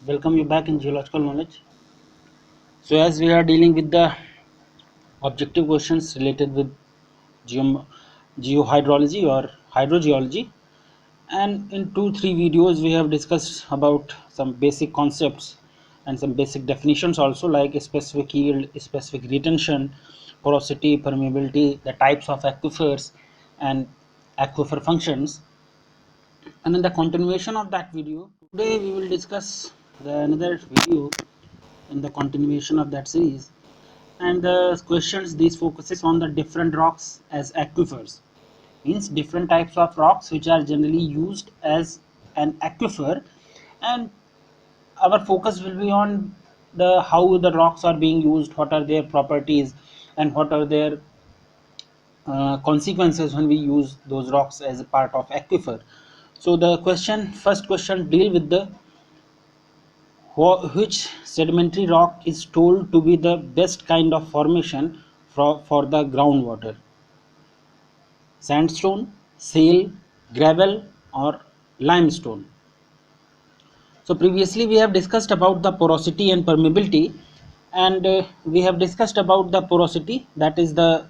welcome you back in geological knowledge. So as we are dealing with the objective questions related with geohydrology or hydrogeology, and in 2-3 videos we have discussed about some basic concepts and some basic definitions also, like specific yield, specific retention, porosity, permeability, the types of aquifers and aquifer functions. And in the continuation of that video, today we will discuss another video in the continuation of that series, and the questions these focuses on the different rocks as aquifers, means different types of rocks which are generally used as an aquifer, and our focus will be on the how the rocks are being used, what are their properties, and what are their consequences when we use those rocks as a part of aquifer. So the first question deal with the which sedimentary rock is told to be the best kind of formation for the groundwater: sandstone, shale, gravel, or limestone. So previously we have discussed about the porosity and permeability, and we have discussed about the porosity, that is the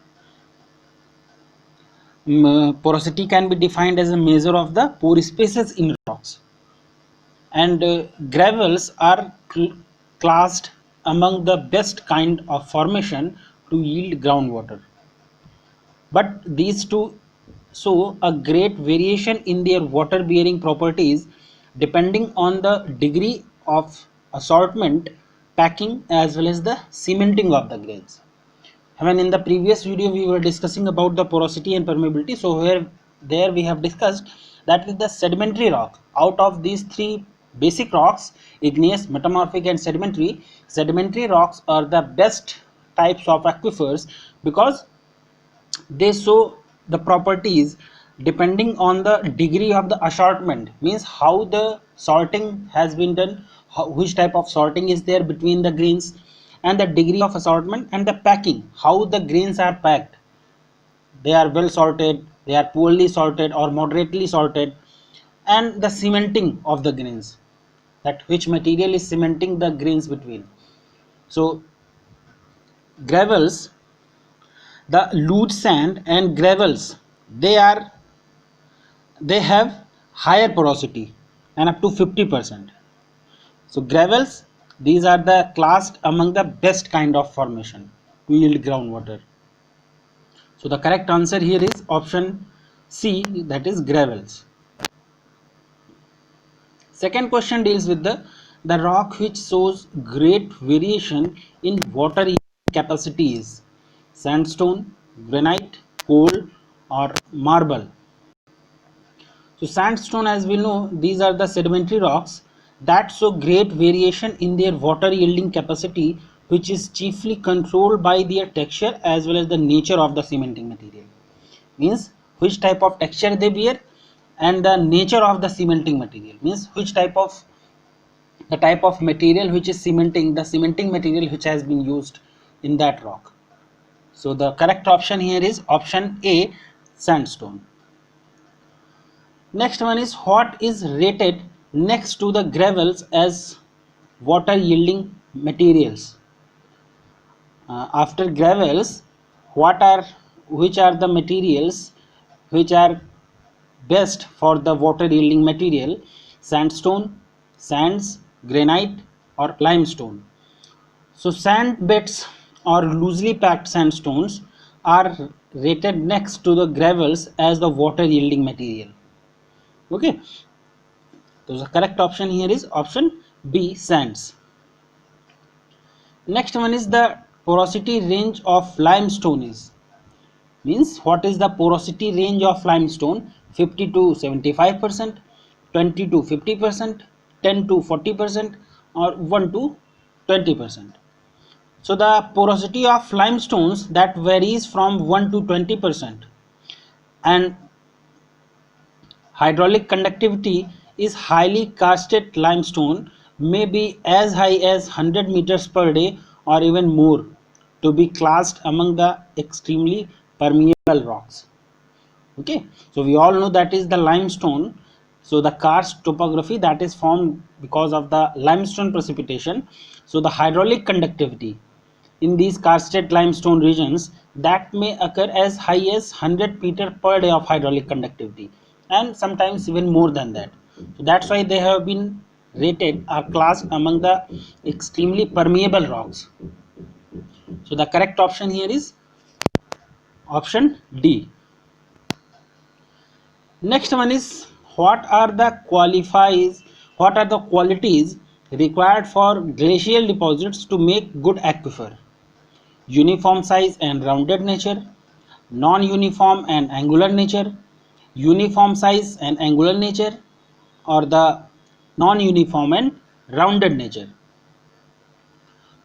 porosity can be defined as a measure of the pore spaces in rocks, and gravels are classed among the best kind of formation to yield groundwater, but these two show a great variation in their water bearing properties depending on the degree of assortment, packing, as well as the cementing of the grains. When in the previous video we were discussing about the porosity and permeability, so where there we have discussed that with the sedimentary rock, out of these three basic rocks, igneous, metamorphic and sedimentary rocks are the best types of aquifers because they show the properties depending on the degree of the assortment, means how the sorting has been done, which type of sorting is there between the grains, and the degree of assortment, and the packing, how the grains are packed, they are well sorted, they are poorly sorted or moderately sorted, and the cementing of the grains, that which material is cementing the grains between. So gravels, the loose sand and gravels, they have higher porosity and up to 50%. So gravels, these are the classed among the best kind of formation to yield groundwater. So the correct answer here is option C, that is gravels. Second question deals with the rock which shows great variation in water capacity is sandstone, granite, coal, or marble. So sandstone, as we know, these are the sedimentary rocks that show great variation in their water yielding capacity, which is chiefly controlled by their texture as well as the nature of the cementing material. Means which type of texture they bear, and the nature of the cementing material, means which type of the type of material which is cementing, the cementing material which has been used in that rock. So the correct option here is option A, sandstone. Next one is what is rated next to the gravels as water yielding materials. After gravels, which are the materials which are best for the water yielding material: sandstone, sands, granite, or limestone. So sand beds or loosely packed sandstones are rated next to the gravels as the water yielding material. Okay, so the correct option here is option B, sands. Next one is the porosity range of limestone is, means what is the porosity range of limestone: 50 to 75%, 20 to 50%, 10 to 40%, or 1 to 20%. So the porosity of limestones that varies from 1 to 20%, and hydraulic conductivity is highly karsted limestone may be as high as 100 meters per day or even more to be classed among the extremely permeable rocks. Okay, so we all know that is the limestone. So the karst topography that is formed because of the limestone precipitation. So the hydraulic conductivity in these karsted limestone regions that may occur as high as 100 meter per day of hydraulic conductivity, and sometimes even more than that. So that's why they have been rated or classed among the extremely permeable rocks. So the correct option here is option D. Next one is, what are the qualities required for glacial deposits to make good aquifer? Uniform size and rounded nature, non-uniform and angular nature, uniform size and angular nature, or the non-uniform and rounded nature.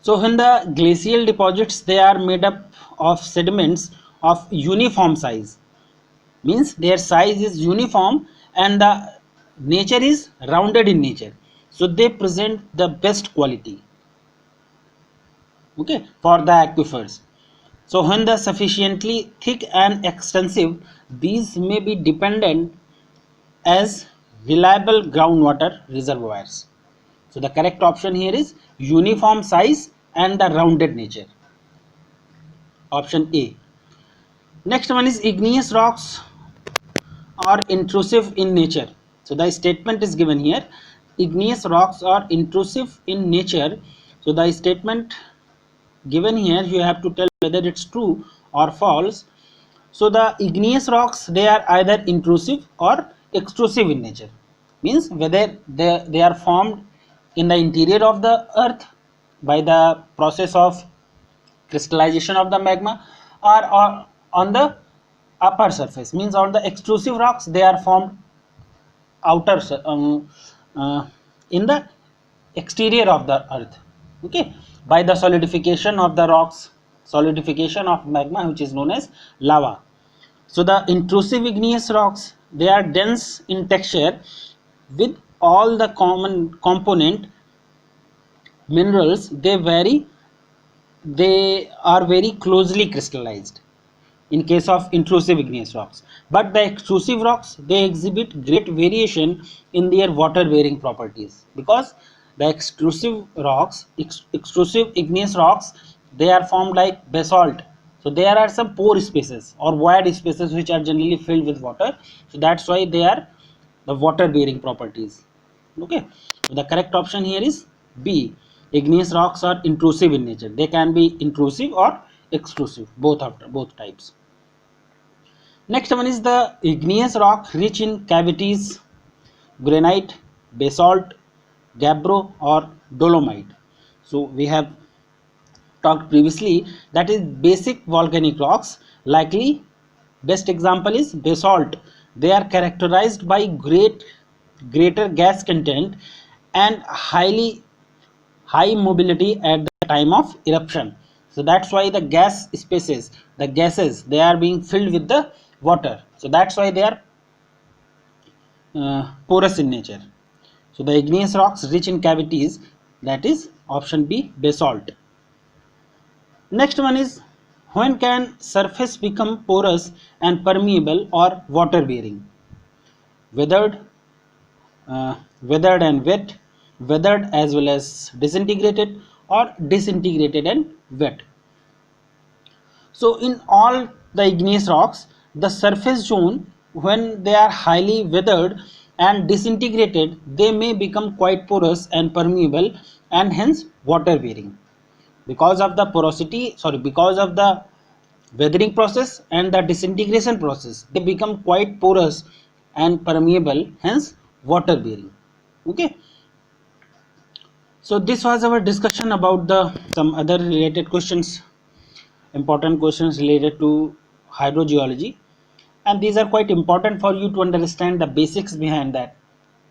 So when the glacial deposits, they are made up of sediments of uniform size, means their size is uniform and the nature is rounded in nature, so they present the best quality, okay, for the aquifers. So when the sufficiently thick and extensive, these may be dependent as reliable groundwater reservoirs. So the correct option here is uniform size and the rounded nature, option A. Next one is, igneous rocks are intrusive in nature. So the statement is given here, igneous rocks are intrusive in nature. So the statement given here, you have to tell whether it's true or false. So the igneous rocks, they are either intrusive or extrusive in nature, means whether they are formed in the interior of the earth by the process of crystallization of the magma, or on the upper surface, means on the extrusive rocks they are formed outer uh, in the exterior of the earth, okay, by the solidification of the rocks, solidification of magma, which is known as lava. So the intrusive igneous rocks, they are dense in texture with all the common component minerals. They are very closely crystallized in case of intrusive igneous rocks, but the extrusive rocks, they exhibit great variation in their water bearing properties, because the extrusive igneous rocks, they are formed like basalt. So there are some pore spaces or void spaces which are generally filled with water, so that's why they are the water bearing properties, okay. So the correct option here is B. Igneous rocks are intrusive in nature. They can be intrusive or extrusive, both types. Next one is the igneous rock rich in cavities, granite, basalt, gabbro, or dolomite. So we have talked previously, that is basic volcanic rocks. Likely best example is basalt. They are characterized by greater gas content and high mobility at the time of eruption. So that's why the gases, they are being filled with the water. So that's why they are porous in nature. So the igneous rocks rich in cavities, that is option B, basalt. Next one is, when can surface become porous and permeable or water bearing? Weathered, weathered and wet, weathered as well as disintegrated, or disintegrated and wet. So in all the igneous rocks, the surface zone, when they are highly weathered and disintegrated, they may become quite porous and permeable and hence water bearing. Because of the weathering process and the disintegration process, they become quite porous and permeable, hence water bearing, okay. So this was our discussion about the some other related questions, important questions related to hydrogeology, and these are quite important for you to understand the basics behind that,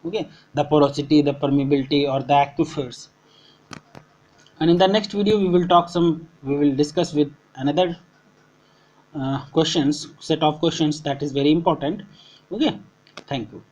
okay, the porosity, the permeability, or the aquifers. And in the next video we will discuss with another questions, set of questions that is very important, okay. Thank you.